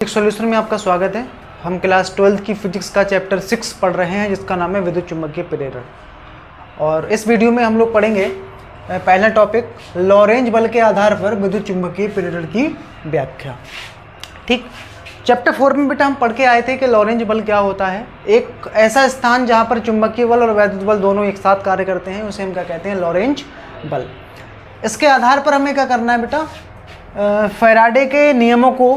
एक सॉल्यूशन में आपका स्वागत है। हम क्लास 12 की फिजिक्स का चैप्टर 6 पढ़ रहे हैं जिसका नाम है विद्युत चुम्बकीय प्रेरण। और इस वीडियो में हम लोग पढ़ेंगे पहला टॉपिक लॉरेंज बल के आधार पर विद्युत चुम्बकीय प्रेरण की व्याख्या। ठीक, चैप्टर 4 में बेटा हम पढ़ के आए थे कि लॉरेंज बल क्या होता है। एक ऐसा स्थान जहाँ पर चुम्बकीय बल और वैद्युत बल दोनों एक साथ कार्य करते हैं उसे हम क्या कहते हैं, लॉरेंज बल। इसके आधार पर हमें क्या करना है बेटा, फैराडे के नियमों को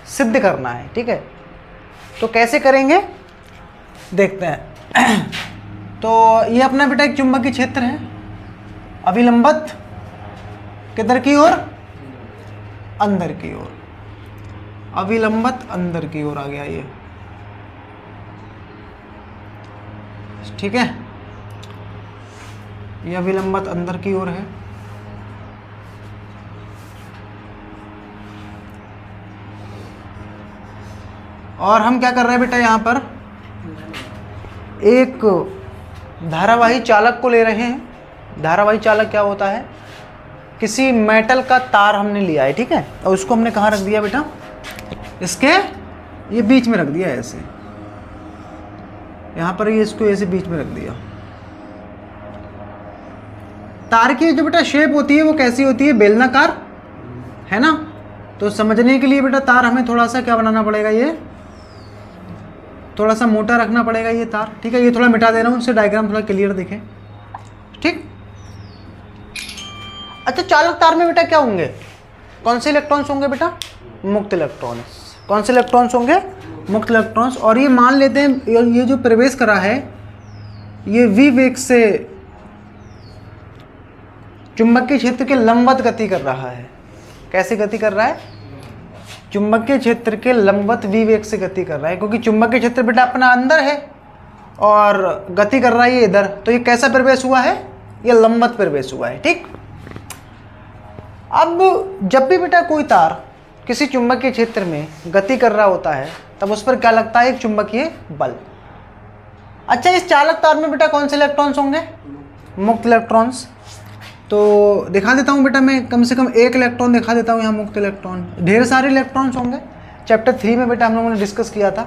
सिद्ध करना है। ठीक है, तो कैसे करेंगे देखते हैं। तो ये अपना बेटा एक चुंबकीय क्षेत्र है, अभिलंबत किधर की ओर, अंदर की ओर, अभिलंबत अंदर की ओर आ गया ये। ठीक है, ये अभिलंबत अंदर की ओर है। और हम क्या कर रहे हैं बेटा, यहाँ पर एक धारावाही चालक को ले रहे हैं। धारावाही चालक क्या होता है, किसी मेटल का तार हमने लिया है, ठीक है, और उसको हमने कहाँ रख दिया बेटा, इसके ये बीच में रख दिया ऐसे, यहाँ पर ये इसको ऐसे बीच में रख दिया। तार की जो बेटा शेप होती है वो कैसी होती है, बेलनाकार, है ना। तो समझने के लिए बेटा तार हमें थोड़ा सा क्या बनाना पड़ेगा, ये थोड़ा सा मोटा रखना पड़ेगा ये तार। ठीक है, ये थोड़ा मिटा दे रहा हूँ, उससे डायग्राम थोड़ा क्लियर दिखे। ठीक, अच्छा, चालक तार में बेटा क्या होंगे, कौन से इलेक्ट्रॉन्स होंगे बेटा, मुक्त इलेक्ट्रॉन्स। कौन से इलेक्ट्रॉन्स होंगे, मुक्त इलेक्ट्रॉन्स। और ये मान लेते हैं ये जो प्रवेश करा है ये v वेग से चुंबकीय क्षेत्र के लंबवत गति कर रहा है। कैसे गति कर रहा है, चुंबकीय क्षेत्र के लंबवत v वेग से गति कर रहा है, क्योंकि चुंबकीय क्षेत्र बेटा अपना अंदर है और गति कर रहा है ये इधर। तो ये कैसा प्रवेश हुआ है, ये लंबवत प्रवेश हुआ है। ठीक, अब जब भी बेटा कोई तार किसी चुंबकीय क्षेत्र में गति कर रहा होता है तब उस पर क्या लगता है, एक चुंबकीय बल। अच्छा, इस चालक तार में बेटा कौन से इलेक्ट्रॉन्स होंगे, मुक्त इलेक्ट्रॉन्स। तो दिखा देता हूँ बेटा, मैं कम से कम एक इलेक्ट्रॉन दिखा देता हूँ यहाँ, मुक्त इलेक्ट्रॉन। ढेर सारे इलेक्ट्रॉन्स होंगे। चैप्टर 3 में बेटा हम लोगों ने डिस्कस किया था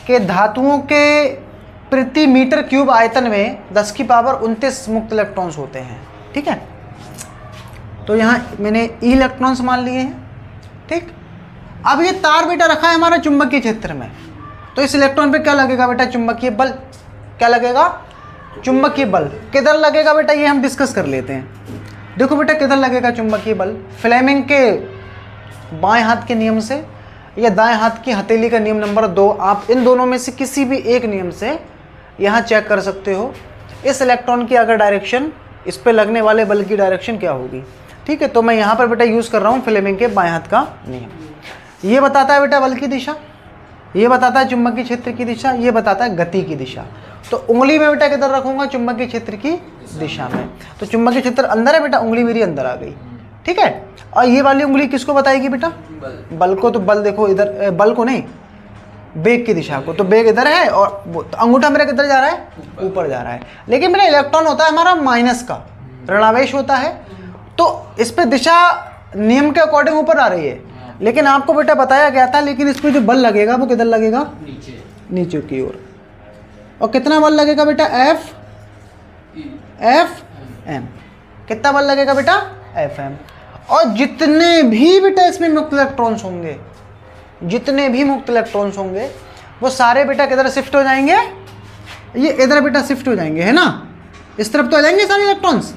कि धातुओं के प्रति मीटर क्यूब आयतन में 10 की पावर 29 मुक्त इलेक्ट्रॉन्स होते हैं। ठीक है, तो यहाँ मैंने ई इलेक्ट्रॉन्स मान लिए हैं। ठीक, अब ये तार बेटा रखा है हमारा चुंबकीय क्षेत्र में, तो इस इलेक्ट्रॉन पे क्या लगेगा बेटा, चुंबकीय बल। क्या लगेगा, चुंबकीय बल। किधर लगेगा बेटा, ये हम डिस्कस कर लेते हैं। देखो बेटा किधर लगेगा चुंबकीय बल, फ्लेमिंग के बाएं हाथ के नियम से या दाएं हाथ की हथेली का नियम नंबर 2, आप इन दोनों में से किसी भी एक नियम से यहाँ चेक कर सकते हो इस इलेक्ट्रॉन की अगर डायरेक्शन, इस पे लगने वाले बल की डायरेक्शन क्या होगी। ठीक है, तो मैं यहाँ पर बेटा यूज़ कर रहा हूँ फ्लेमिंग के बाएं हाथ का नियम। ये बताता है बेटा बल की दिशा, ये बताता है चुंबकीय क्षेत्र की दिशा, ये बताता है गति की दिशा। तो उंगली में बेटा किधर रखूंगा, चुंबकीय क्षेत्र की दिशा में। तो चुंबकीय क्षेत्र अंदर है बेटा, उंगली मेरी अंदर आ गई। ठीक है, और ये वाली उंगली किसको बताएगी बेटा, बल को। तो बल देखो इधर, बल को नहीं, बेग की दिशा को। तो बेग इधर है और वो तो अंगूठा मेरा किधर जा रहा है, ऊपर जा रहा है। लेकिन मेरा इलेक्ट्रॉन होता है हमारा माइनस का, ऋणावेश होता है, तो इस पर दिशा नियम के अकॉर्डिंग ऊपर आ रही है। लेकिन आपको बेटा बताया गया था, लेकिन इस पर जो बल लगेगा वो किधर लगेगा, नीचे की ओर। और कितना बल लगेगा बेटा, एफ एम। कितना बल लगेगा बेटा, एफ एम। और जितने भी बेटा इसमें मुक्त इलेक्ट्रॉन्स होंगे, जितने भी मुक्त इलेक्ट्रॉन्स होंगे वो सारे बेटा किधर शिफ्ट हो जाएंगे, ये इधर बेटा शिफ्ट हो जाएंगे, है ना, इस तरफ तो आ जाएंगे सारे इलेक्ट्रॉन्स।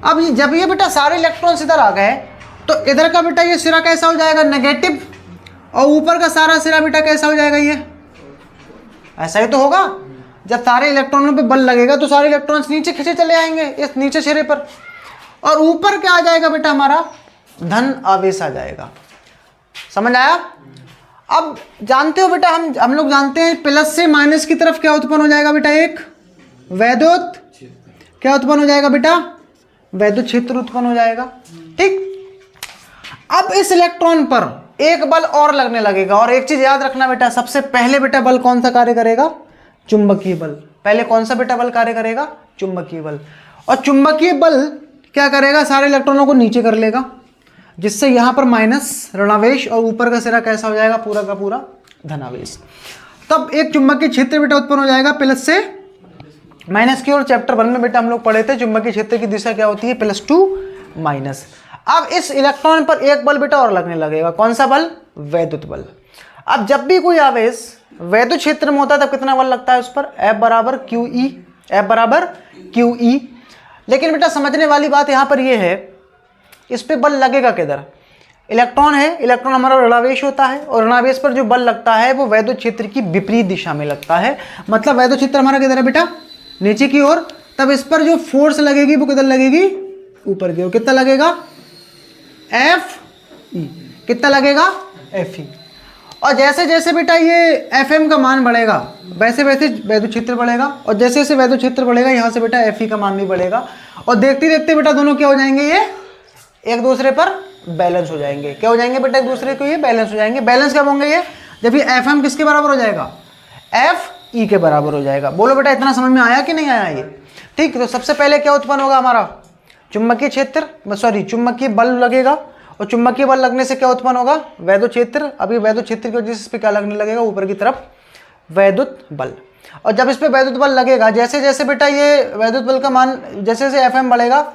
अब जब ये बेटा सारे इलेक्ट्रॉन्स इधर आ गए तो इधर का बेटा ये सिरा कैसा हो जाएगा, नेगेटिव, और ऊपर का सारा सिरा बेटा कैसा हो जाएगा, ये ऐसा ही तो होगा। जब सारे इलेक्ट्रॉनों पे बल लगेगा तो सारे इलेक्ट्रॉन्स नीचे खींचे चले आएंगे इस नीचे सिरे पर, और ऊपर क्या आ जाएगा बेटा, हमारा धन आवेश आ जाएगा। समझ आया। अब जानते हो बेटा, हम लोग जानते हैं प्लस से माइनस की तरफ क्या उत्पन्न हो जाएगा बेटा, एक वैद्युत क्या उत्पन्न हो जाएगा बेटा, वैद्युत क्षेत्र उत्पन्न हो जाएगा। ठीक, अब इस इलेक्ट्रॉन पर एक बल और लगने लगेगा। और एक चीज याद रखना बेटा, सबसे पहले बेटा बल कौन सा कार्य करेगा, चुंबकीय बल। पहले कौन सा बेटा बल कार्य करेगा, चुंबकीय बल। और चुंबकीय बल क्या करेगा, सारे इलेक्ट्रॉनों को नीचे कर लेगा। जिससे यहाँ पर माइनस ऋणावेश और ऊपर का सिरा कैसा हो जाएगा, पूरा का पूरा धनावेश। तब एक चुंबकीय क्षेत्र बेटा उत्पन्न हो जाएगा प्लस से माइनस की। और चैप्टर 1 में बेटा हम लोग पढ़े थे चुंबकीय क्षेत्र की दिशा क्या होती है, +2 माइनस। अब इस इलेक्ट्रॉन पर एक बल बेटा और लगने लगेगा, कौन सा बल, वैद्युत बल। अब जब भी कोई आवेश वैद्युत क्षेत्र में होता है तब कितना बल लगता है उस पर, F बराबर QE, F बराबर QE। लेकिन बेटा समझने वाली बात यहाँ पर यह है, इस पे बल लगेगा किधर, इलेक्ट्रॉन है, इलेक्ट्रॉन हमारा ऋणावेश होता है और ऋणावेश पर जो बल लगता है वो वैद्युत क्षेत्र की विपरीत दिशा में लगता है। मतलब वैद्युत क्षेत्र हमारा किधर है बेटा, नीचे की ओर। तब इस पर जो फोर्स लगेगी वो किधर लगेगी, ऊपर की ओर। कितना लगेगा, FE। कितना लगेगा, FE। और जैसे जैसे बेटा ये FM का मान बढ़ेगा वैसे वैसे वैद्युत क्षेत्र बढ़ेगा, और जैसे जैसे वैद्युत क्षेत्र बढ़ेगा यहाँ से बेटा FE का मान भी बढ़ेगा। और देखते देखते बेटा दोनों क्या हो जाएंगे, ये एक दूसरे पर बैलेंस हो जाएंगे। क्या हो जाएंगे बेटा, एक दूसरे को ये बैलेंस हो जाएंगे। बैलेंस कब होंगे ये, जब ये FM किसके बराबर हो जाएगा, FE के बराबर हो जाएगा। बोलो बेटा इतना समझ में आया कि नहीं आया ये, ठीक। तो सबसे पहले क्या उत्पन्न होगा हमारा, चुंबकीय क्षेत्र, सॉरी चुंबकीय बल लगेगा, और चुंबकीय बल लगने से क्या उत्पन्न होगा, वैद्युत क्षेत्र। अभी वैद्युत क्षेत्र की वजह से इस पर क्या लगने लगेगा, ऊपर की तरफ वैद्युत बल। और जब इस पर वैद्युत बल लगेगा, जैसे जैसे बेटा ये वैद्युत बल का मान जैसे जैसे FM बढ़ेगा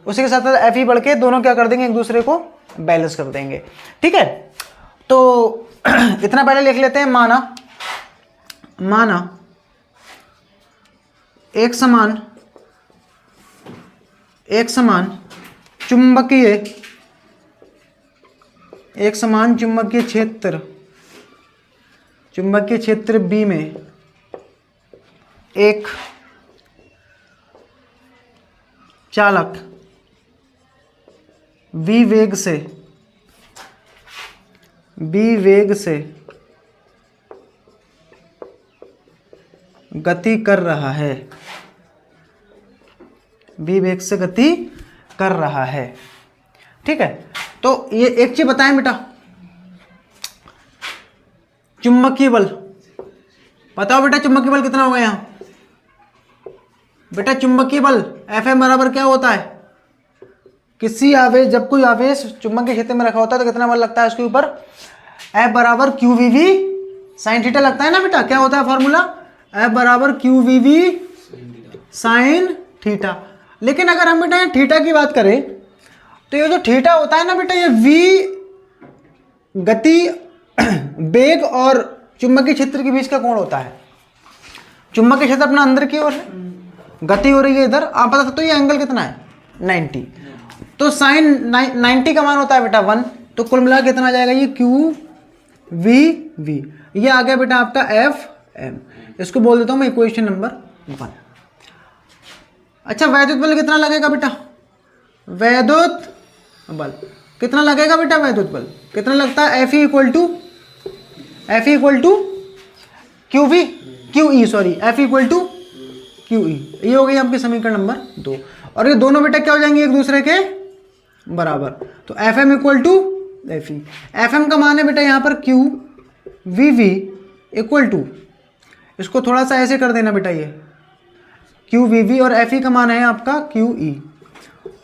उसी के साथ साथ FE बढ़ के दोनों क्या कर देंगे, एक दूसरे को बैलेंस कर देंगे, ठीक है। तो इतना पहले लिख लेते हैं, माना एक समान चुंबकीय क्षेत्र B में एक चालक V वेग से गति कर रहा है, V वेग से गति कर रहा है, ठीक है। तो ये एक चीज बताएं बेटा, चुंबकीय बल बताओ बेटा, चुंबकीय बल कितना होगा यहाँ बेटा, चुंबकीय बल Fm बराबर क्या होता है, किसी आवेश, जब कोई आवेश चुंबकीय क्षेत्र में रखा होता है तो कितना बल लगता है उसके ऊपर, F बराबर QVV साइन थीटा लगता है ना बेटा। क्या होता है फॉर्मूला, F बराबर QVV साइन थीटा। लेकिन अगर हम बेटा थीटा की बात करें तो ये जो थीटा होता है ना बेटा, ये V गति वेग और चुंबकीय क्षेत्र के बीच का कोण होता है। चुंबकीय क्षेत्र अपना अंदर की ओर है, गति हो रही है इधर, आप बता सकते हो ये एंगल कितना है, 90। तो साइन 90 का मान होता है बेटा 1, तो कुल मिला कितना आ जाएगा ये QVV। ये आ गया बेटा आपका FM। इसको बोल देता हूं मैं इक्वेशन नंबर 1। अच्छा वैद्युत बल कितना लगेगा बेटा, वैद्युत बल कितना लगेगा बेटा, वैद्युत बल कितना लगता है, FE equal to QE, sorry FE equal to QE। ये हो गई आपकी समीकरण नंबर 2। और ये दोनों बेटा क्या हो जाएंगे, एक दूसरे के बराबर। तो FM equal to FE, FM का मान है बेटा यहाँ पर QVV इक्वल टू, इसको थोड़ा सा ऐसे कर देना बेटा, ये QVV और FE का मान है आपका QE।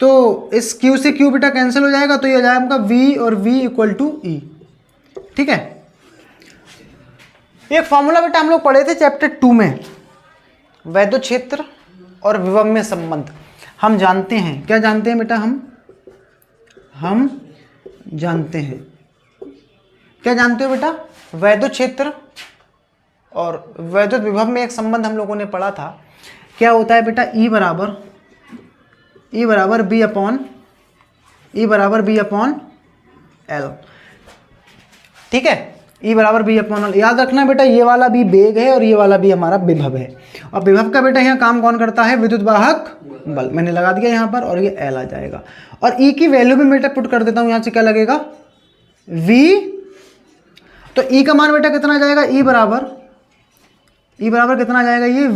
तो इस Q से Q बेटा कैंसिल हो जाएगा, तो ये हो जाएगा आपका V और V इक्वल टू E, ठीक है। एक फॉर्मूला बेटा हम लोग पढ़े थे चैप्टर 2 में, वैद्युत क्षेत्र और विभव में संबंध। हम जानते हैं, क्या जानते हैं बेटा, हम जानते हैं, क्या जानते हो बेटा, वैद्युत क्षेत्र और वैद्युत विभव में एक संबंध हम लोगों ने पढ़ा था। क्या होता है बेटा, E बराबर B अपॉन L, ठीक है। E बराबर B अपॉन L, याद रखना बेटा, ये वाला भी वेग है और ये वाला भी हमारा विभव है। और विभव का बेटा यहाँ काम कौन करता है, विद्युत वाहक बल। मैंने लगा दिया यहाँ पर, और ये L आ जाएगा। और E की वैल्यू भी बेटा पुट कर देता हूँ, यहाँ से क्या लगेगा V। तो E का मान बेटा कितना आ जाएगा, E बराबर कितना आ जाएगा, ये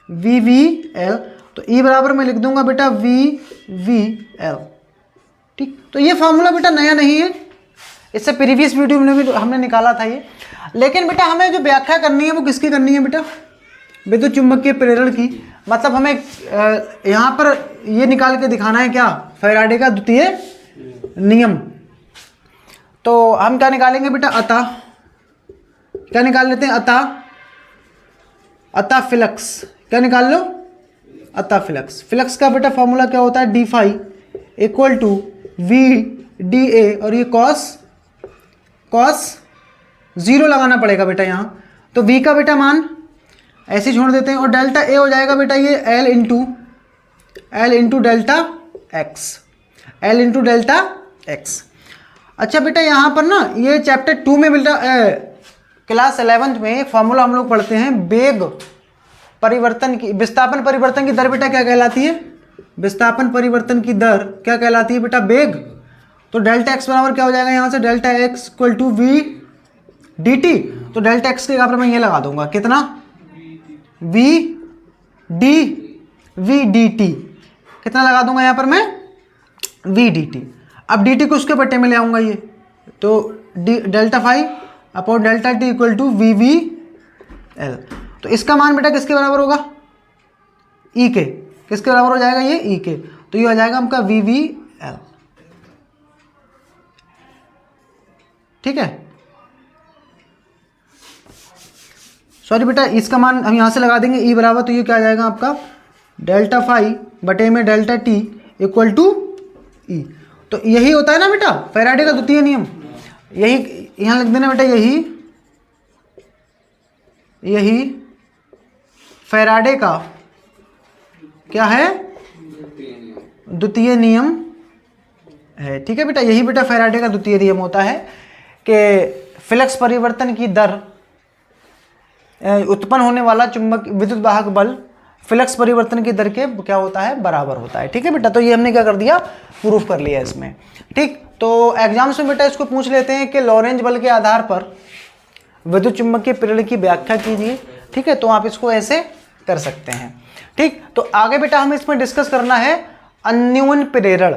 VVL। तो E बराबर मैं लिख दूंगा बेटा VVL, ठीक। तो ये फॉर्मूला बेटा नया नहीं है, इससे प्रीवियस वीडियो में भी हमने निकाला था ये। लेकिन बेटा हमें जो व्याख्या करनी है वो किसकी करनी है बेटा, विद्युत चुंबकीय प्रेरण की। मतलब हमें यहाँ पर ये निकाल के दिखाना है क्या, फैराडे का द्वितीय नियम। तो हम क्या निकालेंगे बेटा, अतः, क्या निकाल लेते हैं, अतः फ्लक्स, क्या निकाल लो, अतः फ्लक्स। फ्लक्स का बेटा फॉर्मूला क्या होता है, d phi equal to v d a, और ये कॉस 0 लगाना पड़ेगा बेटा यहाँ। तो v का बेटा मान ऐसे छोड़ देते हैं, और डेल्टा ए हो जाएगा बेटा ये L इंटू डेल्टा एक्स। अच्छा बेटा यहाँ पर ना ये चैप्टर 2 में बेटा क्लास 11th में फॉर्मूला हम लोग पढ़ते हैं वेग परिवर्तन की, विस्थापन परिवर्तन की दर बेटा क्या कहलाती है, विस्थापन परिवर्तन की दर क्या कहलाती है बेटा, वेग। तो डेल्टा एक्स बराबर क्या हो जाएगा यहाँ से, delta x equal to v d t. तो डेल्टा एक्स के यहाँ पर मैं ये लगा दूंगा, कितना, वी डी टी, कितना लगा दूंगा यहाँ पर मैं, वी डी टी। अब डी टी को उसके बट्टे में ले आऊंगा ये, तो delta five upon delta t equal to v v l. तो इसका मान बेटा किसके बराबर होगा, ई के, किसके बराबर हो जाएगा ये, ई के। तो ये हो जाएगा आपका वी वी एल, ठीक है। सॉरी बेटा, इसका मान हम यहाँ से लगा देंगे ई बराबर, तो ये क्या आ जाएगा आपका डेल्टा फाइव बटे में डेल्टा टी इक्वल टू ई। तो यही होता है ना बेटा फैराडे का द्वितीय नियम, यही यहाँ लिख देना बेटा, यही फैराडे का क्या है, द्वितीय नियम है, ठीक है बेटा। यही बेटा फैराडे का द्वितीय नियम होता है कि फ्लक्स परिवर्तन की दर, उत्पन्न होने वाला चुंबक विद्युत वाहक बल फ्लक्स परिवर्तन की दर के क्या होता है, बराबर होता है, ठीक है बेटा। तो ये हमने क्या कर दिया, प्रूफ कर लिया इसमें, ठीक। तो एग्जाम्स में बेटा इसको पूछ लेते हैं कि लॉरेंज बल के आधार पर विद्युत चुंबकीय प्रेरण की व्याख्या कीजिए, ठीक है। तो आप इसको ऐसे कर सकते हैं, ठीक। तो आगे बेटा हमें इसमें डिस्कस करना है अन्योन्य प्रेरण,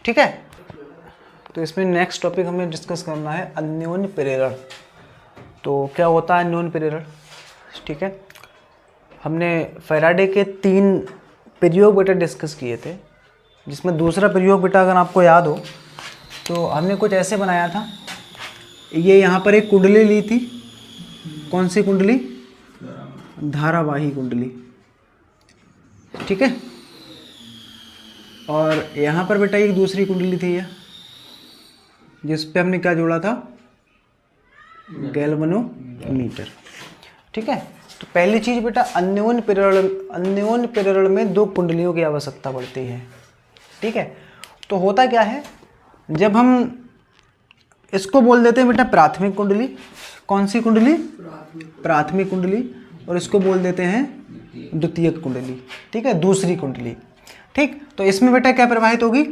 ठीक है। तो इसमें नेक्स्ट टॉपिक हमें डिस्कस करना है अन्योन्य प्रेरण। तो क्या होता है अन्योन्य प्रेरण, ठीक है। हमने फैराडे के 3 प्रयोग बेटा डिस्कस किए थे, जिसमें दूसरा प्रयोग बेटा अगर आपको याद हो तो हमने कुछ ऐसे बनाया था, ये यहाँ पर एक कुंडली ली थी, कौन सी कुंडली, धारावाही कुंडली, ठीक है। और यहाँ पर बेटा एक दूसरी कुंडली थी यह, जिस पे हमने क्या जोड़ा था, गैल्वेनोमीटर, ठीक है। तो पहली चीज बेटा अन्योन्य प्रेरण में 2 कुंडलियों की आवश्यकता पड़ती है, ठीक है। तो होता क्या है, जब हम इसको बोल देते हैं बेटा प्राथमिक कुंडली, कौन सी कुंडली, प्राथमिक कुंडली, और इसको बोल देते हैं द्वितीयक कुंडली, ठीक है, दूसरी कुंडली, ठीक। तो इसमें बेटा क्या प्रवाहित होगी,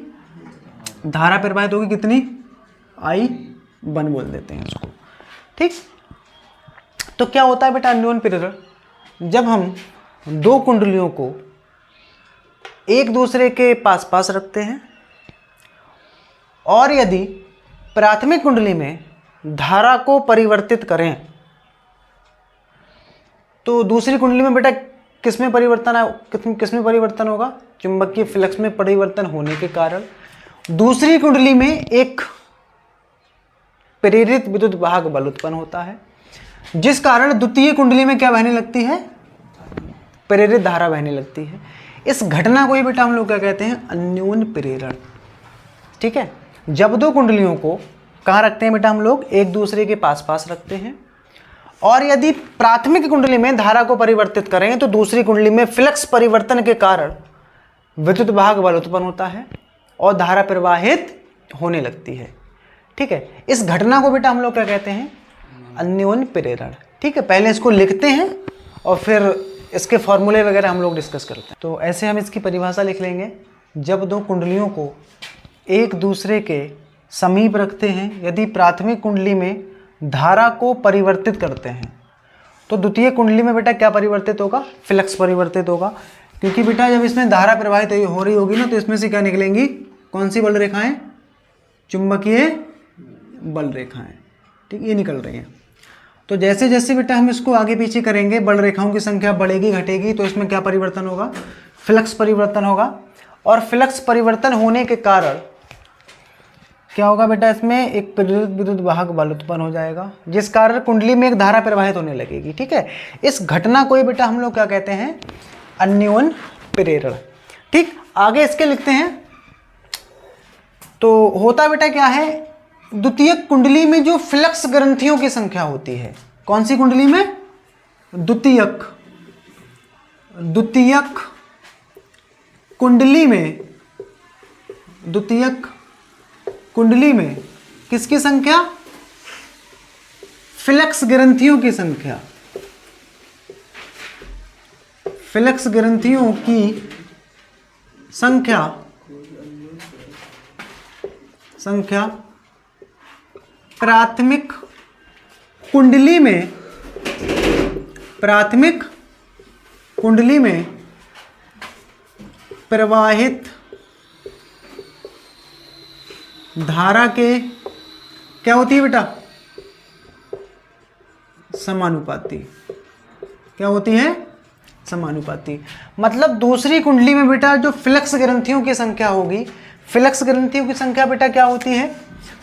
धारा प्रवाहित होगी, कितनी, I1 बोल देते हैं इसको, ठीक। तो क्या होता है बेटा अन्योन्य प्रेरण, जब हम 2 कुंडलियों को एक दूसरे के पास पास रखते हैं, और यदि प्राथमिक कुंडली में धारा को परिवर्तित करें, तो दूसरी कुंडली में बेटा किसमें परिवर्तन होगा, चुंबकीय फ्लक्स में परिवर्तन होने के कारण दूसरी कुंडली में एक प्रेरित विद्युत वाहक बल उत्पन्न होता है, जिस कारण द्वितीय कुंडली में क्या बहने लगती है, प्रेरित धारा बहने लगती है। इस घटना को ही बेटा हम लोग क्या कहते हैं, अन्योन्य प्रेरण, ठीक है। जब 2 कुंडलियों को कहाँ रखते हैं बेटा हम लोग, एक दूसरे के पास पास रखते हैं, और यदि प्राथमिक कुंडली में धारा को परिवर्तित करें तो दूसरी कुंडली में फ्लक्स परिवर्तन के कारण विद्युत वाहक बल उत्पन्न होता है और धारा प्रवाहित होने लगती है, ठीक है। इस घटना को बेटा हम लोग क्या कहते हैं, अन्योन्य प्रेरण, ठीक है। पहले इसको लिखते हैं और फिर इसके फॉर्मूले वगैरह हम लोग डिस्कस करते हैं। तो ऐसे हम इसकी परिभाषा लिख लेंगे, जब 2 कुंडलियों को एक दूसरे के समीप रखते हैं, यदि प्राथमिक कुंडली में धारा को परिवर्तित करते हैं, तो द्वितीय कुंडली में बेटा क्या परिवर्तित होगा, फ्लक्स परिवर्तित होगा, क्योंकि बेटा जब इसमें धारा प्रवाहित हो रही होगी ना, तो इसमें से क्या निकलेंगी, कौन सी बल रेखाएं, चुंबकीय बल रेखाएं, ठीक, ये निकल रही हैं। तो जैसे जैसे बेटा हम इसको आगे पीछे करेंगे, बल रेखाओं की संख्या बढ़ेगी घटेगी, तो इसमें क्या परिवर्तन होगा, फ्लक्स परिवर्तन होगा, और फ्लक्स परिवर्तन होने के कारण क्या होगा बेटा, इसमें एक प्रेरित विद्युत वाहक बल उत्पन्न हो जाएगा जिस कारण कुंडली में एक धारा प्रवाहित होने लगेगी। ठीक है, इस घटना को ही बेटा हम लोग क्या कहते हैं, अन्योन प्रेरण। ठीक, आगे इसके लिखते हैं। तो होता बेटा क्या है, द्वितीयक कुंडली में जो फ्लक्स ग्रंथियों की संख्या होती है, कौन सी कुंडली में, द्वितीयक कुंडली में, द्वितीयक कुंडली में किसकी संख्या, फ्लक्स ग्रंथियों की संख्या, फ्लक्स ग्रंथियों की संख्या प्राथमिक कुंडली में प्रवाहित धारा के क्या होती है बेटा, समानुपाती। क्या होती है, समानुपाती। मतलब दूसरी कुंडली में बेटा जो फ्लक्स ग्रंथियों की संख्या होगी, फ्लक्स ग्रंथियों की संख्या बेटा क्या होती है,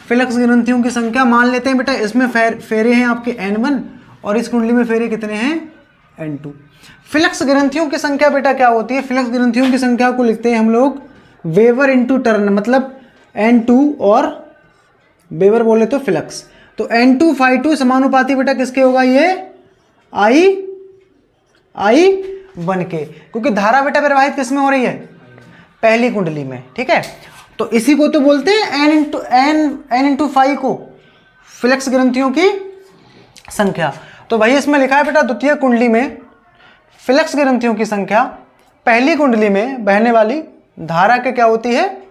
फ्लक्स ग्रंथियों की संख्या मान लेते हैं बेटा, इसमें फेरे हैं आपके N1 और इस कुंडली में फेरे कितने हैं, N2। फ्लक्स ग्रंथियों की संख्या बेटा क्या होती है, फ्लक्स ग्रंथियों की संख्या को लिखते हैं हम लोग वेबर इंटू टर्न, मतलब N2 और वेबर बोले तो फ्लक्स। तो N2 φ2 समानुपाती बेटा किसके होगा, ये I1 के, क्योंकि धारा बेटा प्रवाहित किस में हो रही है, पहली कुंडली में। ठीक है, तो इसी को तो बोलते हैं N इंटू फाई को, फ्लक्स ग्रंथियों की संख्या। तो भाई इसमें लिखा है बेटा द्वितीय कुंडली में फ्लक्स ग्रंथियों की संख्या पहली कुंडली में बहने वाली धारा के क्या होती है,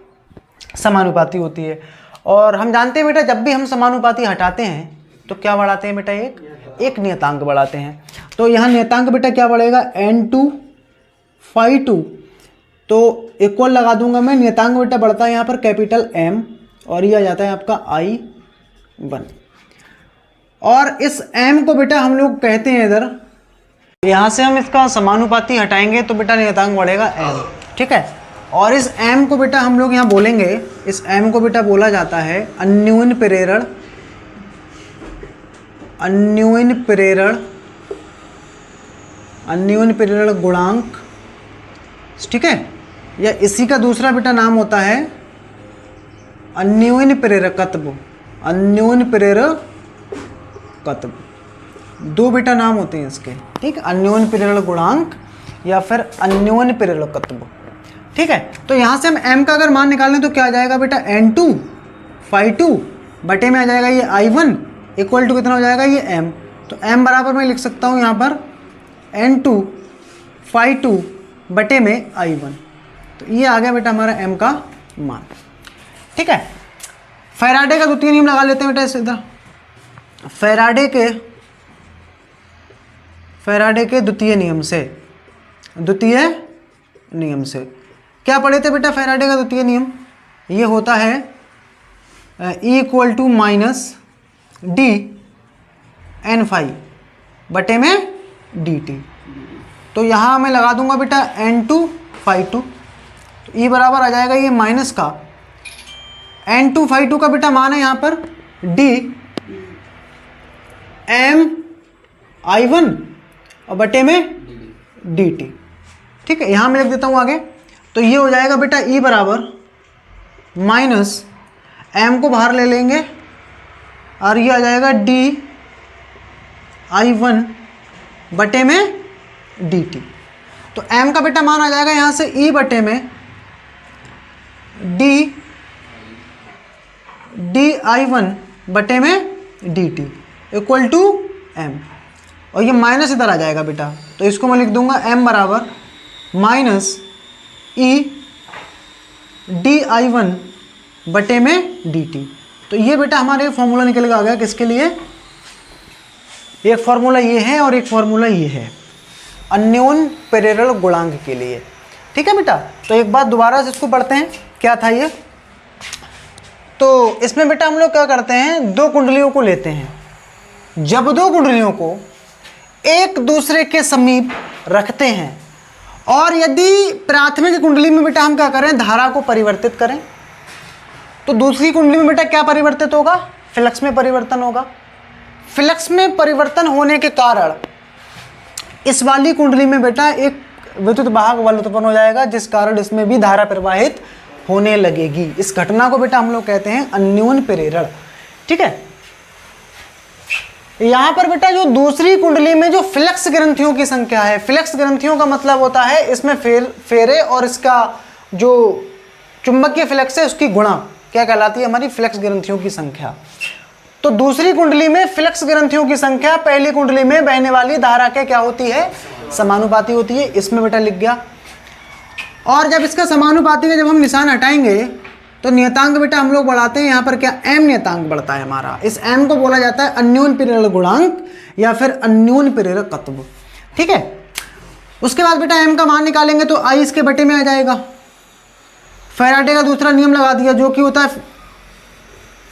समानुपाती होती है। और हम जानते हैं बेटा जब भी हम समानुपाती हटाते हैं तो क्या बढ़ाते हैं बेटा, एक नियतांक बढ़ाते हैं। तो यहाँ नियतांक बेटा क्या बढ़ेगा, N2 φ2, तो इक्वल लगा दूंगा मैं, नियतांक बेटा बढ़ता है यहाँ पर कैपिटल M और ये आ जाता है आपका I1। और इस M को बेटा हम लोग कहते हैं इधर, यहाँ से हम इसका समानुपाती हटाएंगे तो बेटा नियतांक बढ़ेगा M। ठीक है, और इस M को बेटा हम लोग यहाँ बोलेंगे, इस M को बेटा बोला जाता है अन्योन प्रेरण गुणांक। ठीक है, या इसी का दूसरा बेटा नाम होता है अन्योन प्रेरकत्व। दो बेटा नाम होते हैं इसके। ठीक, अन्योन प्रेरण गुणांक या फिर अन्योन प्रेरकत्व। ठीक है, तो यहाँ से हम M का अगर मान निकालें तो क्या आ जाएगा बेटा, N2 φ2 बटे में आ जाएगा ये I1 इक्वल टू कितना हो जाएगा, ये M। तो M बराबर मैं लिख सकता हूँ यहाँ पर N2 φ2 बटे में I1। तो ये आ गया बेटा हमारा M का मान। ठीक है, फैराडे का द्वितीय नियम लगा लेते हैं बेटा इधर। फैराडे के द्वितीय नियम से क्या पढ़े थे बेटा, फैराडे का द्वितीय नियम ये होता है E equal to minus D N phi बटे में dt। तो यहाँ मैं लगा दूंगा बेटा N2 φ2, तो E बराबर आ जाएगा ये माइनस का N2 φ2 का बेटा मान है यहाँ पर d m I1 और बटे में dt। ठीक है, यहाँ मैं लिख देता हूँ आगे। तो ये हो जाएगा बेटा E बराबर माइनस M को बाहर ले लेंगे और ये आ जाएगा d I1 बटे में dt। तो M का बेटा मान आ जाएगा यहाँ से E बटे में d I1 बटे में dt इक्वल टू M। और ये माइनस इधर आ जाएगा बेटा, तो इसको मैं लिख दूंगा M बराबर माइनस E डी I1 बटे में dt। तो ये बेटा हमारे फॉर्मूला निकल के आ गया किसके लिए, एक फॉर्मूला ये है और एक फॉर्मूला ये है अन्योन प्रेरण गुणांक के लिए। ठीक है बेटा, तो एक बात दोबारा से इसको पढ़ते हैं, क्या था ये। तो इसमें बेटा हम लोग क्या करते हैं, दो कुंडलियों को लेते हैं। जब दो कुंडलियों को एक दूसरे के समीप रखते हैं और यदि प्राथमिक कुंडली में बेटा हम क्या करें, धारा को परिवर्तित करें, तो दूसरी कुंडली में बेटा क्या परिवर्तित होगा? फ्लक्स में परिवर्तन होगा। फ्लक्स में परिवर्तन होने के कारण इस वाली कुंडली में बेटा एक विद्युत वाहक बल उत्पन्न हो जाएगा, जिस कारण इसमें भी धारा प्रवाहित होने लगेगी। इस घटना को बेटा हम लोग कहते हैं अन्योन्य प्रेरण। ठीक है, यहां पर बेटा जो दूसरी कुंडली में जो फ्लक्स ग्रंथियों की संख्या है, फ्लक्स ग्रंथियों का मतलब होता है इसमें फेरे और इसका जो चुंबकीय फ्लक्स है उसकी गुणा क्या कहलाती है? हमारी फ्लक्स ग्रंथियों की संख्या। तो दूसरी कुंडली में फ्लक्स ग्रंथियों की संख्या पहली कुंडली में बहने वाली धारा के क्या होती है? समानुपाती होती है। इसमें बेटा लिख गया। और जब इसका समानुपाती का जब हम निशान हटाएंगे तो नियतांक बेटा हम लोग बढ़ाते हैं। यहाँ पर क्या m नियतांक बढ़ता है हमारा। इस m को बोला जाता है अन्योन्य प्रेरण गुणांक या फिर अन्योन्य प्रेरकत्व। ठीक है, उसके बाद बेटा m का मान निकालेंगे तो I इसके बटे में आ जाएगा। फैराडे का दूसरा नियम लगा दिया जो कि होता है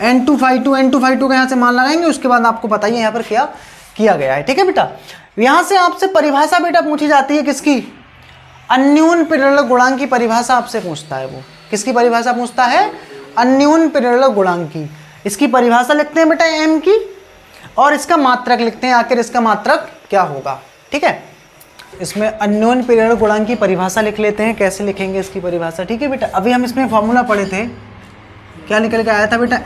N2 का यहाँ से मान लगाएंगे। उसके बाद आपको बताइए यहाँ पर क्या किया गया है। ठीक है बेटा, यहाँ से आपसे परिभाषा बेटा पूछी जाती है किसकी? अन्योन्य प्रेरण गुणांक की परिभाषा आपसे पूछता है। वो किसकी परिभाषा पूछता है? अन्योन्य प्रेरण गुणांक की। इसकी परिभाषा लिखते हैं बेटा m की, और इसका मात्रक लिखते हैं। आखिर इसका मात्रक क्या होगा? ठीक है, इसमें अन्योन्य प्रेरण गुणांक की परिभाषा लिख लेते हैं। कैसे लिखेंगे इसकी परिभाषा? ठीक है बेटा, अभी हम इसमें फॉर्मूला पढ़े थे, क्या निकल के आया था बेटा?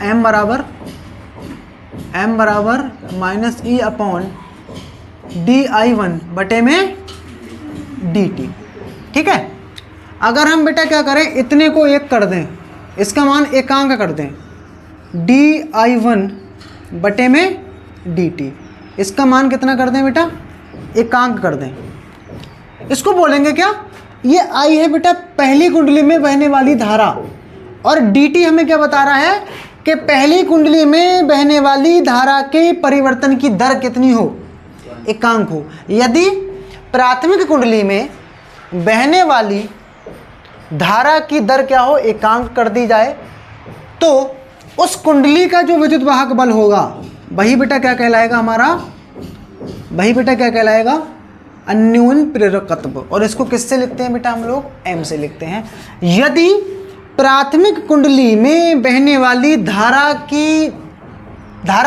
m बराबर माइनस ई अपॉन di1 बटे में dt। ठीक है, अगर हम बेटा क्या करें, इतने को एक कर दें, इसका मान एकांक कर दें, di1 बटे में dt, इसका मान कितना कर दें बेटा? एकांक कर दें। इसको बोलेंगे क्या? ये I है बेटा पहली कुंडली में बहने वाली धारा, और dt हमें क्या बता रहा है कि पहली कुंडली में बहने वाली धारा के परिवर्तन की दर कितनी हो? एकांक हो। यदि प्राथमिक कुंडली में बहने वाली धारा की दर क्या हो? एकांक कर दी जाए, तो उस कुंडली का जो विद्युत वाहक बल होगा वही बेटा क्या कहलाएगा हमारा? वही बेटा क्या कहलाएगा? अन्योन्य प्रेरकत्व। और इसको किससे लिखते हैं बेटा हम लोग? m से लिखते हैं। यदि प्राथमिक कुंडली में बहने वाली धारा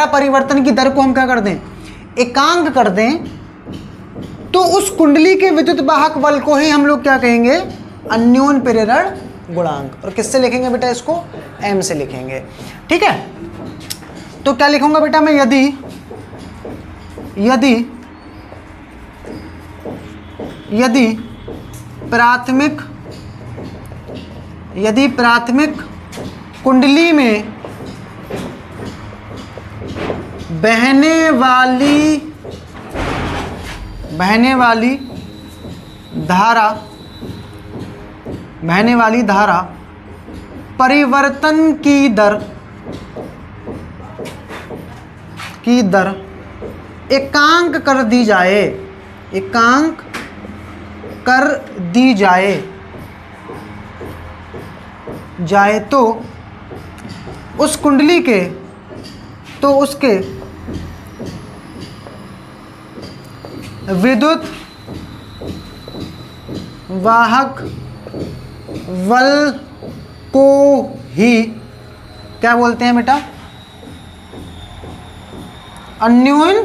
परिवर्तन की दर को हम क्या कर दें? एकांक कर दें, तो उस कुंडली के विद्युत वाहक बल को ही हम लोग क्या कहेंगे? अन्योन्य प्रेरण गुणांक। और किससे लिखेंगे बेटा इसको? m से लिखेंगे। ठीक है, तो क्या लिखूंगा बेटा मैं? यदि प्राथमिक कुंडली में बहने वाली धारा परिवर्तन की दर एकांक कर दी जाए तो उस कुंडली के उसके विद्युत वाहक बल को ही क्या बोलते हैं बेटा? अन्योन्य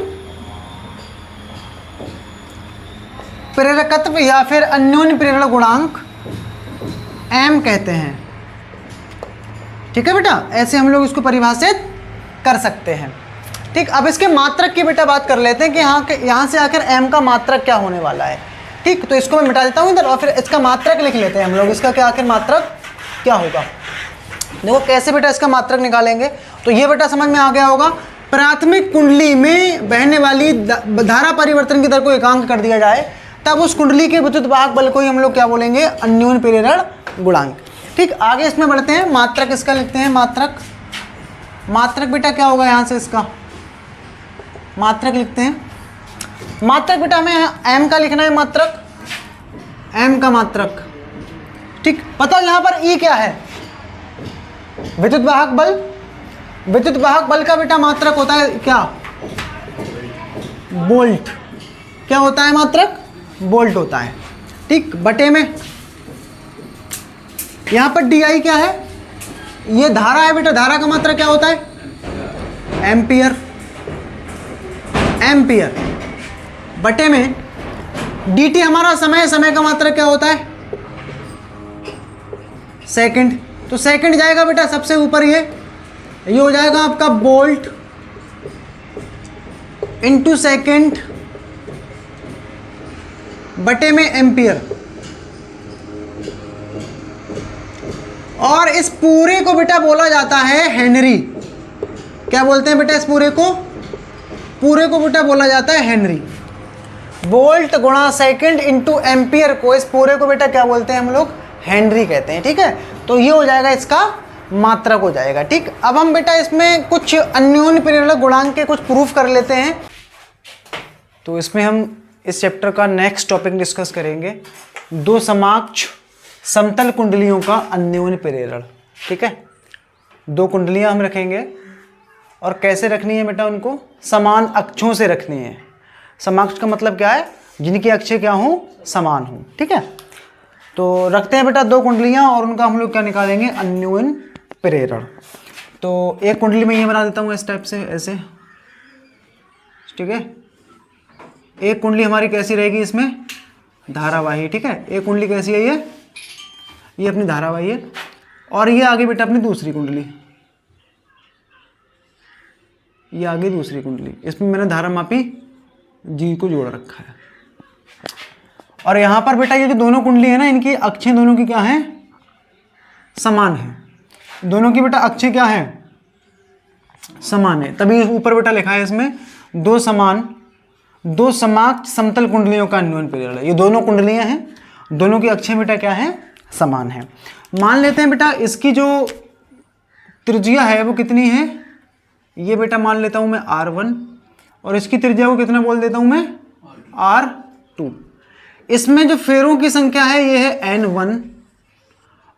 प्रेरकत्व या फिर अन्योन्य प्रेरण गुणांक m कहते हैं। ठीक है बेटा, ऐसे हम लोग इसको परिभाषित कर सकते हैं। ठीक, अब इसके मात्रक की बेटा बात कर लेते हैं कि यहाँ से आखिर m का मात्रक क्या होने वाला है। ठीक, तो इसको मैं मिटा देता हूँ इधर, और फिर इसका मात्रक लिख लेते हैं हम लोग। इसका क्या आखिर मात्रक क्या होगा? देखो कैसे बेटा इसका मात्रक निकालेंगे। तो ये बेटा समझ में आ गया होगा। प्राथमिक कुंडली में बहने वाली धारा परिवर्तन की दर को एकांक कर दिया जाए, तब उस कुंडली के विद्युत वाहक बल को ही हम लोग क्या बोलेंगे? अन्योन्य प्रेरण गुणांक। ठीक, आगे इसमें बढ़ते हैं। मात्रक इसका लिखते हैं। मात्रक बेटा क्या होगा? यहाँ से इसका मात्रक लिखते हैं। मात्रक बेटा हमें m का लिखना है। मात्रक m का मात्रक। ठीक, पता यहाँ पर E क्या है? विद्युत वाहक बल। विद्युत वाहक बल का बेटा मात्रक होता है क्या? वोल्ट। क्या होता है मात्रक? वोल्ट होता है। ठीक, बटे में यहाँ पर di क्या है? ये धारा है बेटा, धारा का मात्रा क्या होता है? एम्पियर। एम्पियर बटे में dt हमारा समय, समय का मात्रा क्या होता है? सेकंड। तो सेकंड जाएगा बेटा सबसे ऊपर, ये हो जाएगा आपका वोल्ट इंटू सेकंड बटे में एम्पियर। और इस पूरे को बेटा बोला जाता है हेनरी। क्या बोलते हैं बेटा इस पूरे को? पूरे को बेटा बोला जाता है हेनरी। वोल्ट गुणा सेकंड इंटू एम्पियर को, इस पूरे को बेटा क्या बोलते हैं हम लोग? हेनरी कहते हैं। ठीक है, तो ये हो जाएगा इसका मात्रक हो जाएगा। ठीक, अब हम बेटा इसमें कुछ अन्योन्य प्रेरक गुणांक के कुछ प्रूफ कर लेते हैं। तो इसमें हम इस चैप्टर का नेक्स्ट टॉपिक डिस्कस करेंगे, दो समाक्ष समतल कुंडलियों का अन्योन्य प्रेरण। ठीक है, दो कुंडलियां हम रखेंगे और कैसे रखनी है बेटा? उनको समान अक्षों से रखनी है। समाक्ष का मतलब क्या है? जिनकी अक्षें क्या हों? समान हों। ठीक है, तो रखते हैं बेटा दो कुंडलियां और उनका हम लोग क्या निकालेंगे? अन्योन्य प्रेरण। तो एक कुंडली में ये बना देता हूँ इस टाइप से, ऐसे। ठीक है, एक कुंडली हमारी कैसी रहेगी इसमें? धारावाही। ठीक है, एक कुंडली कैसी है? ये अपनी धारावाही है। और ये आगे बेटा अपनी दूसरी कुंडली, ये आगे दूसरी कुंडली। इसमें मैंने धारा मापी जी को जोड़ रखा है। और यहाँ पर बेटा ये जो दोनों कुंडली है ना, इनकी अक्षें दोनों की क्या हैं? समान है। दोनों की बेटा अक्षें क्या है? समान है। तभी ऊपर बेटा लिखा है इसमें दो समाक्ष समतल कुंडलियों का अन्योन्य प्रेरण। ये दोनों कुंडलियां हैं, दोनों की अक्षें बेटा क्या है? समान है। मान लेते हैं बेटा इसकी जो त्रिज्या है वो कितनी है? ये बेटा मान लेता हूं मैं R1, और इसकी त्रिज्या को कितना बोल देता हूं मैं? R2। इसमें जो फेरों की संख्या है ये है N1,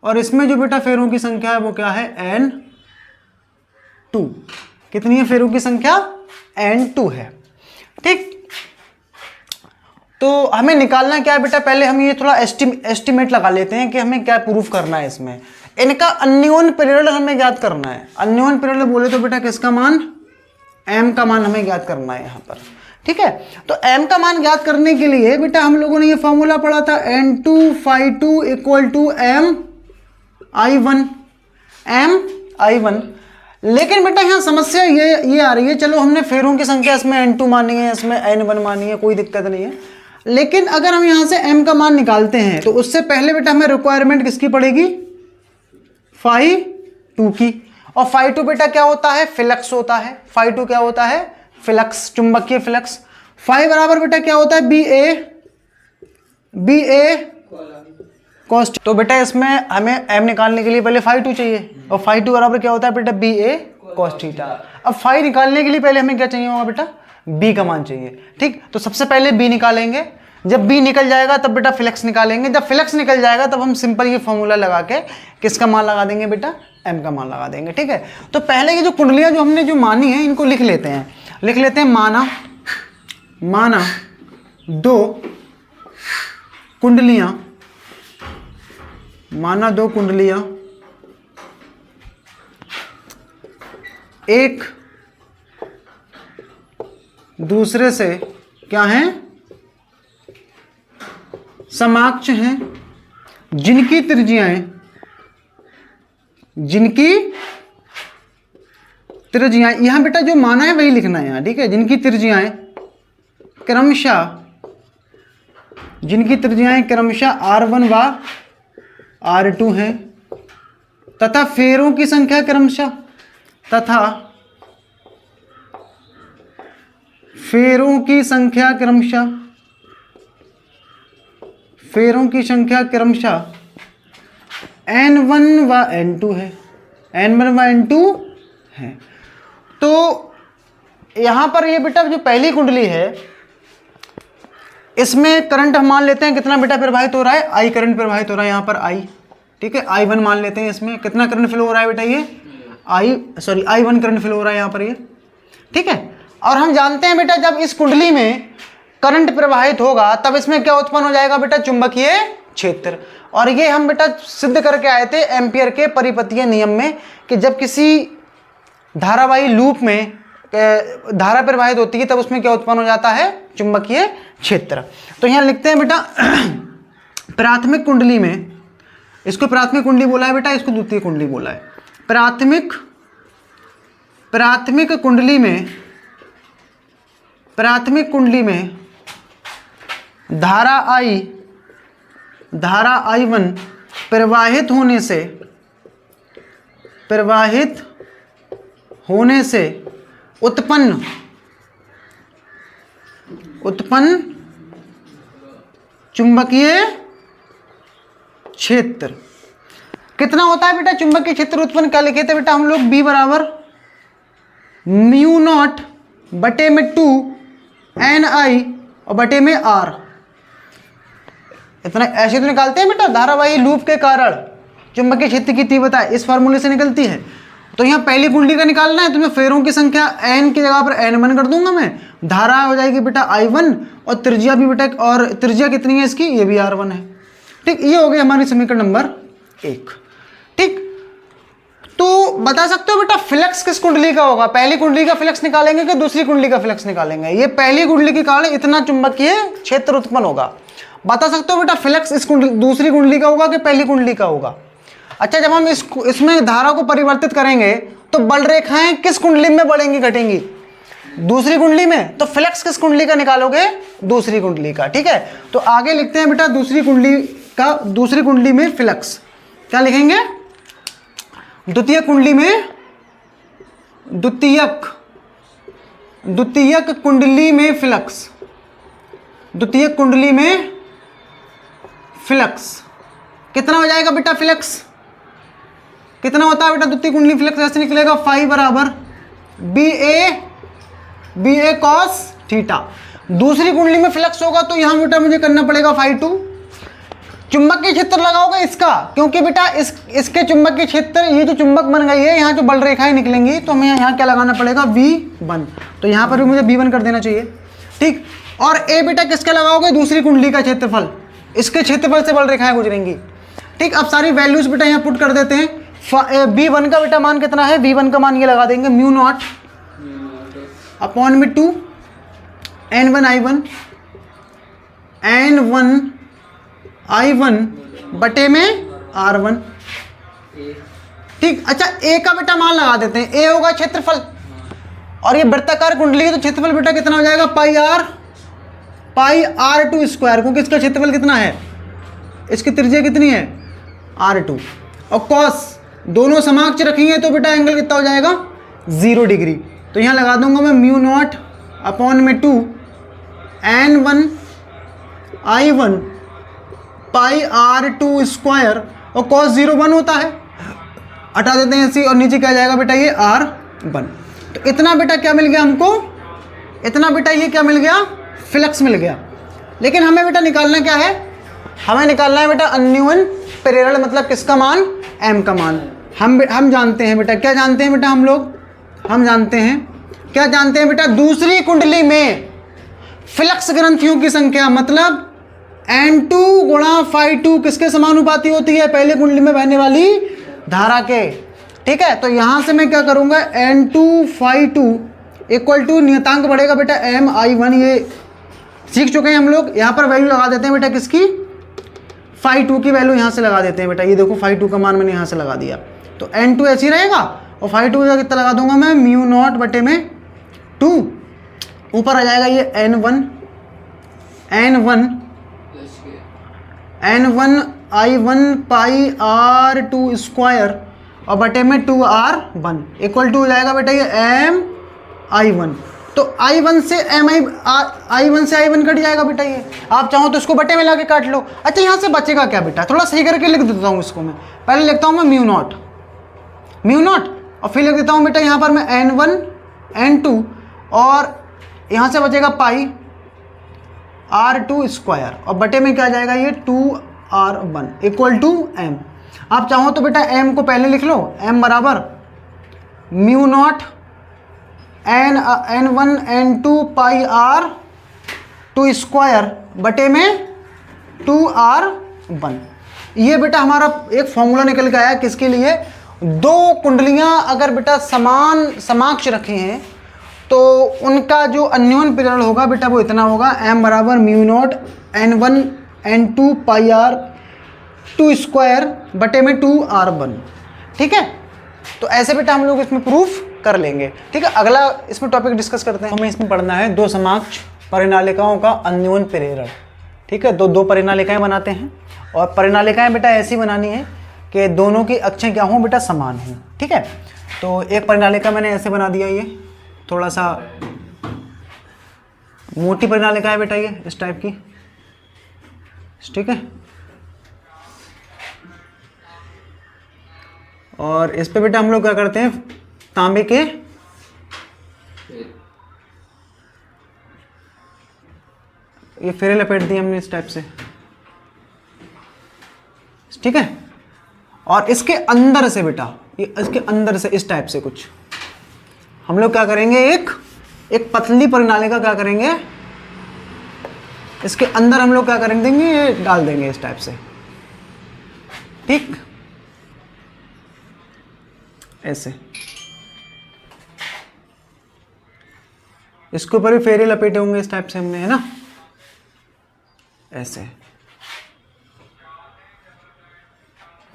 और इसमें जो बेटा फेरों की संख्या है वो क्या है? N2। कितनी है फेरों की संख्या? N2 है। ठीक, तो हमें निकालना क्या है बेटा? पहले हम ये थोड़ा एस्टिमेट लगा लेते हैं कि हमें क्या प्रूफ करना है इसमें। इनका अन्योन्य प्रेरण हमें ज्ञात करना है। अन्योन्य प्रेरण बोले तो बेटा किसका मान? m का मान हमें ज्ञात करना है यहाँ पर। ठीक है, तो m का मान ज्ञात करने के लिए बेटा हम लोगों ने ये फॉर्मूला पढ़ा था, N2 phi2 equal to m/1। लेकिन बेटा यहाँ समस्या ये आ रही है, चलो हमने फेरों की संख्या इसमें N2 मानी है, इसमें N1 मानी है, कोई दिक्कत नहीं है। लेकिन अगर हम यहाँ से m का मान निकालते हैं तो उससे पहले बेटा हमें रिक्वायरमेंट किसकी पड़ेगी? phi2 की। और phi2 बेटा क्या होता है? फ्लक्स होता है। phi2 क्या होता है? फ्लक्स, चुंबकीय फ्लक्स। phi बराबर बेटा क्या होता है? ba cos। तो बेटा इसमें हमें m निकालने के लिए पहले phi2 चाहिए, और phi2 बराबर क्या होता है बेटा? ba cos theta. अब phi निकालने के लिए पहले हमें क्या चाहिए होगा बेटा? b का मान चाहिए। ठीक, तो सबसे पहले b निकालेंगे। जब b निकल जाएगा तब बेटा फ्लक्स निकालेंगे। जब फ्लक्स निकल जाएगा तब हम सिंपल ये फॉर्मूला लगा के किसका मान लगा देंगे बेटा? m का मान लगा देंगे। ठीक है, तो पहले ये जो कुंडलियां जो हमने जो मानी है इनको लिख लेते हैं। माना दो कुंडलियां एक दूसरे से क्या हैं? समाक्ष हैं, जिनकी त्रिज्याएं यहां बेटा जो माना है वही लिखना है यहां। ठीक है, जिनकी त्रिज्याएं क्रमशः R1 व R2 हैं, तथा फेरों की संख्या क्रमशः N1 व N2 है। तो यहां पर ये बेटा जो पहली कुंडली है इसमें करंट हम मान लेते हैं कितना बेटा प्रवाहित हो रहा है? I करंट प्रवाहित हो रहा है यहाँ पर I। ठीक है, I1 मान लेते हैं। इसमें कितना करंट फ्लो हो रहा है बेटा? ये I1 करंट फ्लो हो रहा है यहाँ पर ये। ठीक है, और हम जानते हैं बेटा जब इस कुंडली में करंट प्रवाहित होगा तब इसमें क्या उत्पन्न हो जाएगा बेटा? चुंबकीय क्षेत्र। और ये हम बेटा सिद्ध करके आए थे एम्पियर के परिपतीय नियम में कि जब किसी धारावाही लूप में धारा प्रवाहित होती है तब उसमें क्या उत्पन्न हो जाता है, चुंबकीय क्षेत्र। तो यहाँ लिखते हैं बेटा प्राथमिक कुंडली में, इसको प्राथमिक कुंडली बोला है बेटा, इसको द्वितीय कुंडली बोला है। प्राथमिक कुंडली में धारा I1 प्रवाहित होने से उत्पन्न चुंबकीय क्षेत्र कितना होता है बेटा? चुंबकीय क्षेत्र उत्पन्न क्या लिखे थे बेटा हम लोग? B बराबर म्यू नॉट बटे में 2 NI और बटे में R। इतना ऐसे तो निकालते हैं बेटा धारावाही लूप के कारण चुंबकीय क्षेत्र की तीव्रता इस फार्मूले से निकलती है। तो यहाँ पहली कुंडली का निकालना है तो मैं फेरों की संख्या n की जगह पर n1 कर दूंगा मैं। धारा हो जाएगी बेटा I1 और त्रिज्या भी बेटा, और त्रिज्या कितनी है इसकी? ये भी R1 है। ठीक, ये हो गई हमारी समीकरण नंबर 1। ठीक, तो बता सकते हो बेटा फ्लक्स किस कुंडली का होगा? पहली कुंडली का फ्लक्स निकालेंगे कि दूसरी कुंडली का फ्लक्स निकालेंगे? ये पहली कुंडली के कारण इतना चुंबकीय क्षेत्र उत्पन्न होगा। बता सकते हो बेटा फ्लक्स इस कुंडली दूसरी कुंडली का होगा कि पहली कुंडली का होगा? अच्छा, जब हम इसमें धारा को परिवर्तित करेंगे तो बल रेखाएं किस कुंडली में बढ़ेंगी घटेंगी? दूसरी कुंडली में। तो फ्लक्स किस कुंडली का निकालोगे? दूसरी कुंडली का। ठीक है, तो आगे लिखते हैं बेटा दूसरी कुंडली में फ्लक्स क्या लिखेंगे? द्वितीय कुंडली में फ्लक्स कितना हो जाएगा बेटा? फ्लक्स कितना होता है बेटा द्वितीय कुंडली फ्लक्स? ऐसे निकलेगा फाई बराबर बी ए कॉस थीटा। दूसरी कुंडली में फ्लक्स होगा तो यहां बेटा मुझे करना पड़ेगा फाई 2। चुंबकीय क्षेत्र लगाओगे इसका, क्योंकि बेटा इसके चुंबकीय क्षेत्र, ये जो चुंबक बन गई है यहाँ जो बल रेखाएं निकलेंगी तो हमें यहाँ क्या लगाना पड़ेगा? V1। तो यहाँ पर भी मुझे V1 कर देना चाहिए। ठीक, और ए बेटा किसका लगाओगे? दूसरी कुंडली का क्षेत्रफल, इसके क्षेत्रफल से बल रेखाएं गुजरेंगी। ठीक, अब सारी वैल्यूज बेटा यहाँ पुट कर देते हैं। V1 का बेटा मान कितना है? V1 का मान ये लगा देंगे म्यू नॉट अपॉन में 2 N1 बटे में R1। ठीक, अच्छा ए का बेटा मान लगा देते हैं। ए होगा क्षेत्रफल, और ये वृत्ताकार कुंडली है तो क्षेत्रफल बेटा कितना हो जाएगा? पाई R2 स्क्वायर, क्योंकि इसका क्षेत्रफल कितना है? इसकी त्रिज्या कितनी है? R2। और कॉस दोनों समाक्ष रखेंगे तो बेटा एंगल कितना हो जाएगा? 0 डिग्री। तो यहाँ लगा दूंगा मैं म्यू नॉट अपॉन में 2 N1 पाई R2 स्क्वायर, और कॉस 0 1 होता है, हटा देते हैं इसी, और नीचे क्या जाएगा बेटा? ये R1। तो इतना बेटा क्या मिल गया हमको? इतना बेटा ये क्या मिल गया? फ्लक्स मिल गया। लेकिन हमें बेटा निकालना क्या है? हमें निकालना है बेटा अन्युन प्रेरण, मतलब किसका मान? M का मान। हम जानते हैं बेटा, क्या जानते हैं बेटा हम लोग? हम जानते हैं, क्या जानते हैं बेटा? दूसरी कुंडली में फ्लक्स ग्रंथियों की संख्या, मतलब N2 गुणा फाई 2 किसके समानुपाती होती है? पहले कुंडली में बहने वाली धारा के। ठीक है, तो यहां से मैं क्या करूंगा? N2 फाई 2 इक्वल टू नियतांक बढ़ेगा बेटा MI1, ये सीख चुके हैं हम लोग। यहाँ पर वैल्यू लगा देते हैं बेटा किसकी? फाई 2 की वैल्यू यहाँ से लगा देते हैं बेटा। ये देखो फाई 2 का मान मैंने यहाँ से लगा दिया, तो N2 ऐसे ही रहेगा, और फाई 2 का कितना लगा दूंगा मैं? म्यू नॉट बटे में 2, ऊपर आ जाएगा ये N1 I1 पाई R2 स्क्वायर और बटे में 2R1 इक्वल टू हो जाएगा बेटा ये MI1। तो I1 से I1 कट जाएगा बेटा। ये आप चाहो तो इसको बटे में लाके काट लो। अच्छा, यहाँ से बचेगा क्या बेटा? थोड़ा सही करके लिख देता हूँ इसको मैं। पहले लिखता हूँ मैं म्यू नॉट और फिर लिख देता हूँ बेटा यहाँ पर मैं N1 N2, और यहाँ से बचेगा पाई R2 स्क्वायर, और बटे में क्या जाएगा? ये 2R1 इक्वल टू M। आप चाहो तो बेटा M को पहले लिख लो, M बराबर म्यू नॉट N1 N2 पाई R2 स्क्वायर बटे में 2R1। ये बेटा हमारा एक फॉर्मूला निकल के आया किसके लिए, दो कुंडलियां अगर बेटा समान समाक्ष रखे हैं तो उनका जो अन्योन पीरियड होगा बेटा वो इतना होगा, m बराबर म्यू नॉट n1 n2 पाई r 2 स्क्वायर बटे में 2r1। ठीक है, तो ऐसे बेटा हम लोग इसमें प्रूफ कर लेंगे। ठीक है, अगला इसमें टॉपिक डिस्कस करते हैं। हमें इसमें पढ़ना है दो समाक्ष परिनालिकाओं का अन्योन प्रेरण। ठीक है, दो परिनालिकाएं बनाते हैं और परिनालिकाएं बेटा ऐसी बनानी है कि दोनों की अक्षें क्या हों बेटा, समान हों। ठीक है, तो एक परिनालिका मैंने ऐसे बना दिया, ये थोड़ा सा मोटी परिनालिका है बेटा, ये इस टाइप की। ठीक है, और इस पे बेटा हम लोग क्या करते हैं, तांबे के ये फेरे लपेट दिए हमने इस टाइप से। ठीक है, और इसके अंदर से बेटा, ये इसके अंदर से इस टाइप से कुछ हम लोग क्या करेंगे, एक पतली परिनालिका क्या करेंगे, इसके अंदर हम लोग क्या करेंगे, देंगे ये डाल देंगे इस टाइप से। ठीक, ऐसे इसके ऊपर भी फेरे लपेटे होंगे इस टाइप से हमने, है ना, ऐसे।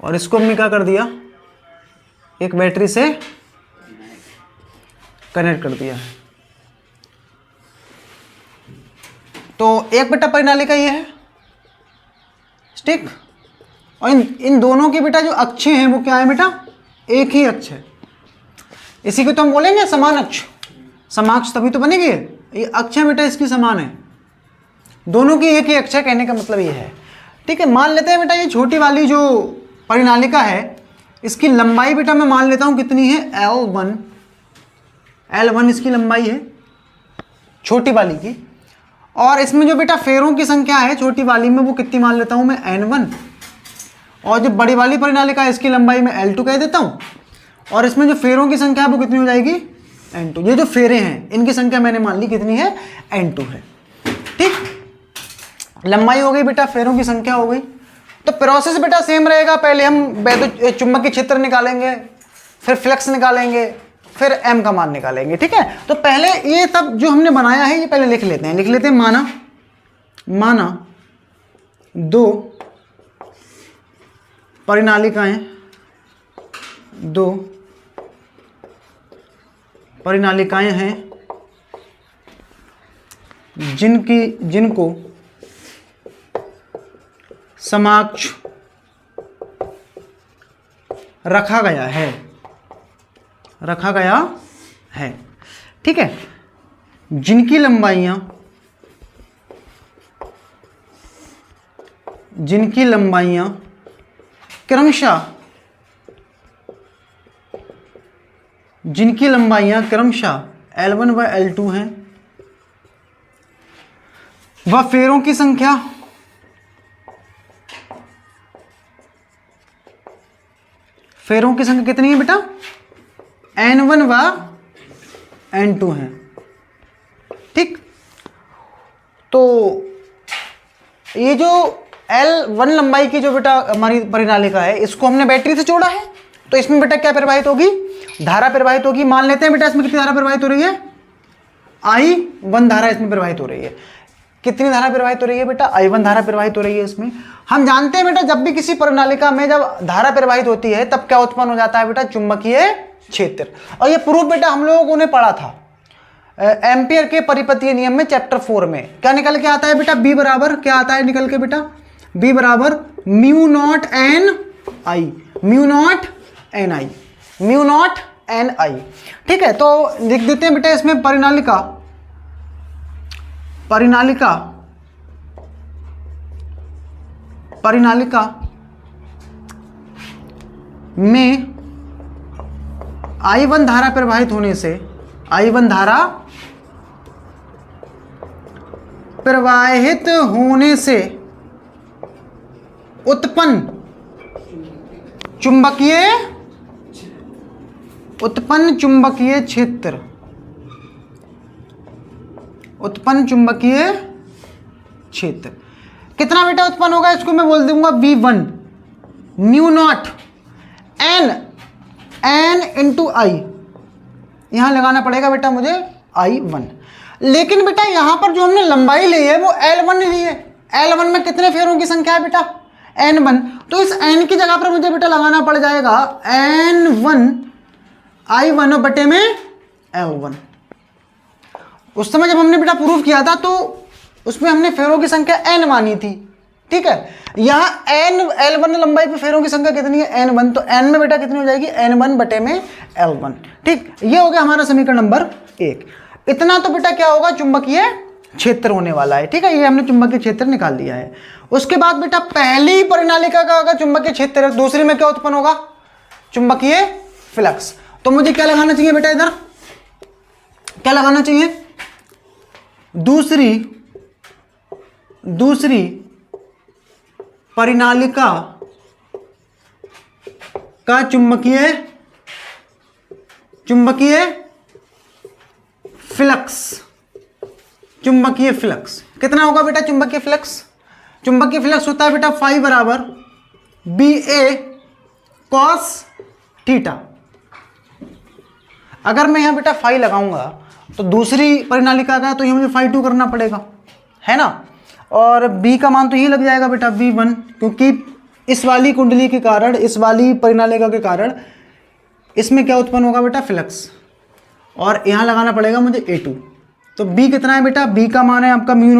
और इसको हमने क्या कर दिया, एक बैटरी से कनेक्ट कर दिया। तो एक बेटा परिनालिका ये है। ठीक, और इन दोनों के बेटा जो अक्षें हैं वो क्या है बेटा, एक ही अक्ष है। इसी को तो हम बोलेंगे समान अक्ष, समाक्ष तभी तो बनेगी। ये अक्ष है बेटा इसकी समान है, दोनों की एक ही अक्ष है, कहने का मतलब ये है। ठीक है, मान लेते हैं बेटा ये छोटी वाली जो परिनालिका है इसकी लंबाई बेटा मैं मान लेता हूं कितनी है, L1 इसकी लंबाई है छोटी वाली की। और इसमें जो बेटा फेरों की संख्या है छोटी वाली में वो कितनी मान लेता हूं मैं, N1। और जो बड़ी वाली परिनालिका है इसकी लंबाई में L2 कह देता हूं, और इसमें जो फेरों की संख्या है वो कितनी हो जाएगी, N2। ये जो फेरे हैं इनकी संख्या मैंने मान ली कितनी है, N2 है। ठीक, लंबाई हो गई बेटा, फेरों की संख्या हो गई। तो प्रोसेस बेटा सेम रहेगा, पहले हम चुंबकीय क्षेत्र निकालेंगे, फिर फ्लक्स निकालेंगे, फिर m का मान निकालेंगे। ठीक है, तो पहले ये सब जो हमने बनाया है ये पहले लिख लेते हैं। माना दो परिनालिकाएं, दो परिनालिकाएं हैं जिनको समाक्ष रखा गया है। ठीक है, जिनकी लंबाइयां क्रमशः L1 व L2 हैं, वह फेरों की संख्या कितनी है बेटा, N1 व N2 है। ठीक, तो ये जो L1 लंबाई की जो बेटा हमारी परिनालिका है इसको हमने बैटरी से जोड़ा है, तो इसमें बेटा क्या प्रवाहित होगी, धारा प्रवाहित होगी। मान लेते हैं बेटा इसमें कितनी धारा प्रवाहित हो रही है, I1 धारा इसमें प्रवाहित हो रही है। कितनी धारा प्रवाहित हो रही है बेटा, I1 धारा प्रवाहित हो रही है इसमें। हम जानते हैं बेटा जब भी किसी परिनालिका में जब धारा प्रवाहित होती है तब क्या उत्पन्न हो जाता है बेटा, चुंबकीय क्षेत्र। और ये प्रूफ बेटा हम लोगों ने पढ़ा था एम्पियर के परिपतीय नियम में चैप्टर 4 में। क्या निकल के आता है बेटा, B बराबर क्या आता है निकल के बेटा, B बराबर म्यू नॉट एन आई। ठीक है, तो लिख देते हैं बेटा इसमें परिनालिका में I1 धारा प्रवाहित होने से उत्पन्न चुंबकीय क्षेत्र कितना बेटा उत्पन्न होगा, इसको मैं बोल दूंगा V1। Mu naught n into i, यहां लगाना पड़ेगा बेटा मुझे I1। लेकिन बेटा यहां पर जो हमने लंबाई ली है वो L1 ली है। L1 में कितने फेरों की संख्या है बेटा? N1। तो इस N की जगह पर मुझे बेटा लगाना पड़ जाएगा N1 I1 बटे में L1। उस समय जब हमने बेटा प्रूफ किया था तो उसमें हमने फेरों की संख्या N मानी थी, ठीक है। यहाँ L1 लंबाई पे फेरों की संख्या कितनी है? N1। तो N में बेटा कितनी हो जाएगी? N1 बटे में L1। ठीक, ये हो गया हमारा समीकरण नंबर 1। इतना तो बेटा क्या होगा? चुंबकीय क्षेत्र होने वाला है, ठीक है। ये हमने चुंबकीय क्षेत्र निकाल लिया है। उसके बाद बेटा पहली परिनालिका का अगर चुंबकीय क्षेत्र है, दूसरी में क्या उत्पन्न होगा? चुंबकीय फ्लक्स। तो मुझे क्या लगाना चाहिए बेटा? इधर क्या लगाना चाहिए? दूसरी परिनालिका का चुंबकीय फ्लक्स कितना होगा बेटा? चुंबकीय फ्लक्स होता है बेटा फाई बराबर BA cos थीटा। अगर मैं यहां बेटा फाई लगाऊंगा तो दूसरी परिनालिका का तो ये मुझे फाई 2 करना पड़ेगा, है ना। और B का मान तो ये लग जाएगा बेटा V1, क्योंकि इस वाली कुंडली के कारण, इस वाली परिनालिका के कारण इसमें क्या उत्पन्न होगा बेटा? फ्लक्स। और यहाँ लगाना पड़ेगा मुझे A2। तो B कितना है बेटा? B का मान है आपका म्यू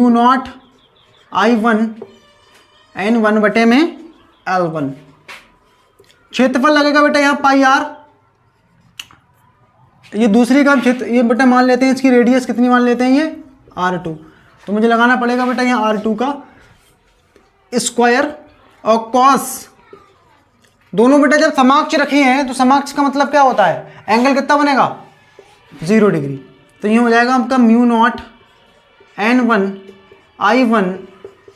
नॉट I1 N1 बटे में L1। क्षेत्रफल लगेगा बेटा यहाँ पाई R। ये दूसरी का क्षेत्र, ये बेटा मान लेते हैं इसकी रेडियस कितनी मान लेते हैं? ये R2। तो मुझे लगाना पड़ेगा बेटा यहाँ R2 का स्क्वायर और कॉस, दोनों बेटा जब समाक्ष रखे हैं तो समाक्ष का मतलब क्या होता है? एंगल कितना बनेगा? 0 डिग्री। तो ये हो जाएगा आपका म्यू नॉट N1 I1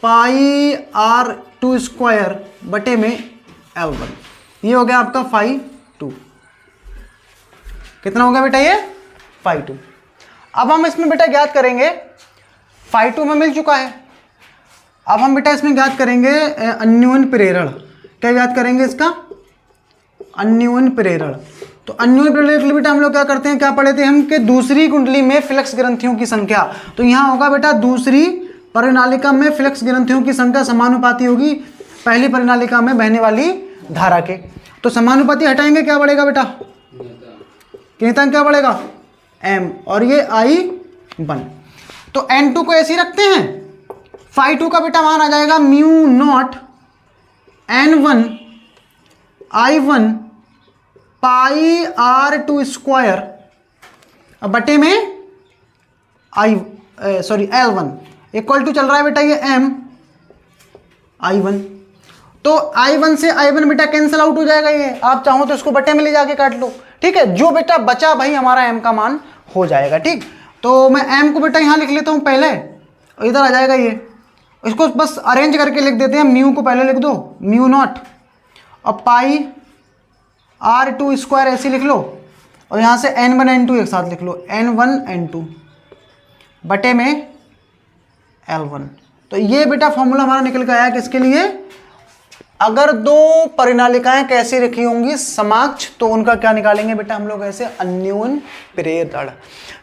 पाई R2 स्क्वायर बटे में L1। ये हो गया आपका फाई 2। कितना हो गया बेटा? ये फाई 2। अब हम इसमें बेटा ज्ञात करेंगे, फाई 2 में मिल चुका है। अब हम बेटा इसमें ज्ञात करेंगे अन्योन्य प्रेरण। क्या ज्ञात करेंगे इसका? अन्योन्य प्रेरण। तो अन्योन्य प्रेरण के लिए बेटा हम लोग क्या करते हैं, क्या पढ़े थे हम कि दूसरी कुंडली में फ्लक्स ग्रंथियों की संख्या। तो यहाँ होगा बेटा दूसरी परिनालिका में फ्लक्स ग्रंथियों की संख्या समानुपाती होगी पहली परिनालिका में बहने वाली धारा के। तो समानुपाती हटाएंगे, क्या बढ़ेगा बेटा? कितना क्या बढ़ेगा? M। और ये I1। तो N2 को ऐसे ही रखते हैं। फाई 2 का बेटा मान आ जाएगा म्यू नॉट N1 I1 पाई R2 स्क्वायर बटे में L1 इक्वल टू चल रहा है बेटा ये M I1। तो I1 से I1 बेटा कैंसिल आउट हो जाएगा। ये आप चाहो तो इसको बटे में ले जाके काट लो, ठीक है। जो बेटा बचा भाई हमारा M का मान हो जाएगा, ठीक। तो मैं M को बेटा यहाँ लिख लेता हूँ पहले, इधर आ जाएगा ये। इसको बस अरेंज करके लिख देते हैं। म्यू को पहले लिख दो, म्यू नॉट, और पाई R2 स्क्वायर ऐसे लिख लो, और यहाँ से N1 N2 एक साथ लिख लो, N1 N2 बटे में L1। तो ये बेटा फॉर्मूला हमारा निकल के आया किसके लिए? अगर दो परिनालिकाएं कैसी रखी होंगी समाक्ष, तो उनका क्या निकालेंगे बेटा हम लोग? ऐसे अन्योन्य प्रेरण,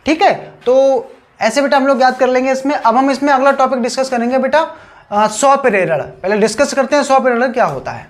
ठीक है। तो ऐसे बेटा हम लोग याद कर लेंगे इसमें। अब हम इसमें अगला टॉपिक डिस्कस करेंगे बेटा 100 प्रेरण। पहले डिस्कस करते हैं 100 प्रेरण क्या होता है।